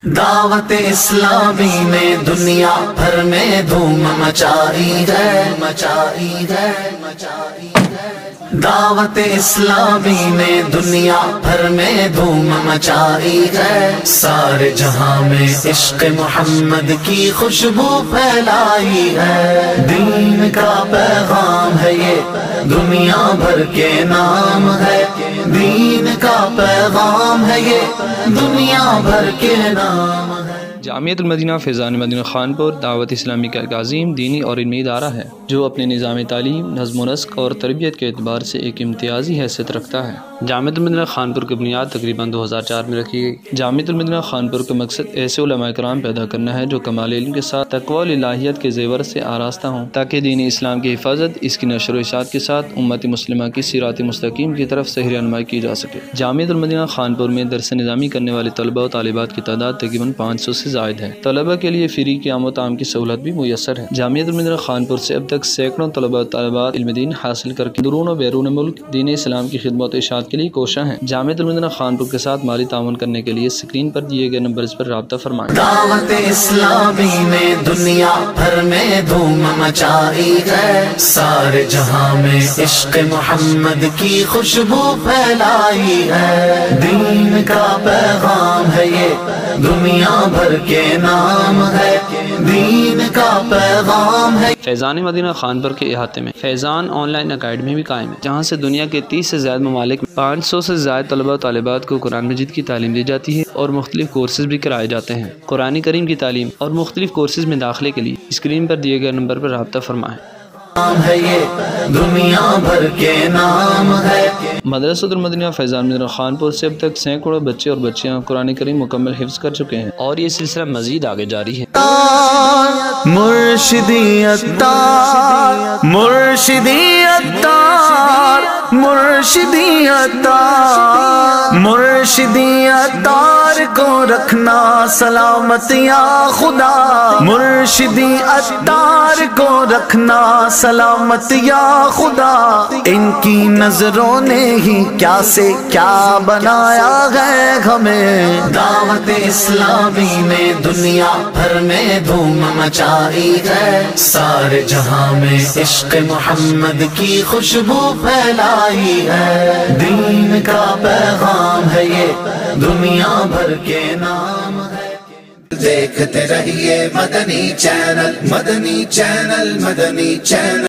دعوت اسلامی نے دنیا بھر میں دھوم مچائی ہے دعوت اسلامی نے دنیا بھر میں دھوم مچائی ہے، سارے جہاں میں عشق محمد کی خوشبو پھیلائی ہے۔ دین کا پیغام ہے یہ دنیا بھر کے نام ہے، دین کا پیغام ہے یہ دنیا بھر کے نام ہے۔ جامعۃ المدینہ فیضان مدینہ خانپور دعوت اسلامی کا ایک عظیم دینی اور علمی ادارہ ہے جو اپنے نظام تعلیم، نظم و نسق اور تربیت کے اعتبار سے ایک امتیازی حیثیت رکھتا ہے۔ جامعۃ المدینہ خانپور کی بنیاد تقریباً 2004 میں رکھی گئی۔ جامعۃ المدینہ خانپور کا مقصد ایسے علماء کرام پیدا کرنا ہے جو کمال علم کے ساتھ تقوی و الہیات کے زیور سے آراستہ ہوں، تاکہ دین اسلام کی حفاظت، اس کی نشر و اشاعت کے ساتھ امت مسلمہ کی صراط مستقیم کی طرف صحیح رہنمائی کی جا سکے۔ جامعۃ المدینہ خانپور میں درس نظامی کرنے والے طلباء و طالبات کی تعداد تقریباً 500 سے زائد ہے۔ طلباء کے لیے فری قیام و طعام کی سہولت بھی میسر ہے۔ جامعۃ المدینہ خانپور سے اب تک سینکڑوں طلباء و طالبات علم دین حاصل کر کے درون و بیرون ملک دین اسلام کی خدمت و اشاعت کے لیے کوشاں ہیں۔ جامعۃ المدینہ خانپور کے ساتھ مالی تعاون کرنے کے لیے اسکرین پر دیے گئے نمبرز پر رابطہ فرمائیں۔ دعوت اسلامی نے دنیا بھر میں دھوم مچائی ہے، سارے جہاں میں عشق محمد کی خوشبو پھیلائی ہے۔ دین کا پیغام ہے یہ دنیا بھر کے نام ہے، دین کا پیغام ہے۔ فیضان مدینہ خانپور کے احاطے میں فیضان آن لائن اکیڈمی بھی قائم ہے، جہاں سے دنیا کے 30 سے زائد ممالک میں 500 سے زائد طلباء و طالبات کو قرآن مجید کی تعلیم دی جاتی ہے اور مختلف کورسز بھی کرائے جاتے ہیں۔ قرآن کریم کی تعلیم اور مختلف کورسز میں داخلے کے لیے اسکرین پر دیے گئے نمبر پر رابطہ فرمائیں۔ ہے یہ دنیا بھر کے نام ہے۔ مدرسۃ المدینہ فیضان مدینہ خانپور سے اب تک سینکڑوں بچے اور بچیاں قرآن کریم مکمل حفظ کر چکے ہیں اور یہ سلسلہ مزید آگے جاری ہے۔ مرشدی عطار، مرشدی عطار، مرشدی عطار، مرشدی عطار کو رکھنا سلامت یا خدا، مرشدی عطار کو رکھنا سلامت یا خدا۔ ان کی نظروں نے ہی کیا سے کیا بنایا ہے ہمیں۔ دعوت اسلامی نے دنیا بھر میں دھوم مچائی ہے، سارے جہاں میں عشق محمد کی خوشبو پھیلائی ہے۔ دین کا پیغام ہے یہ دنیا بھر کے نام ہے۔ دیکھتے رہیے مدنی چینل، مدنی چینل، مدنی چینل۔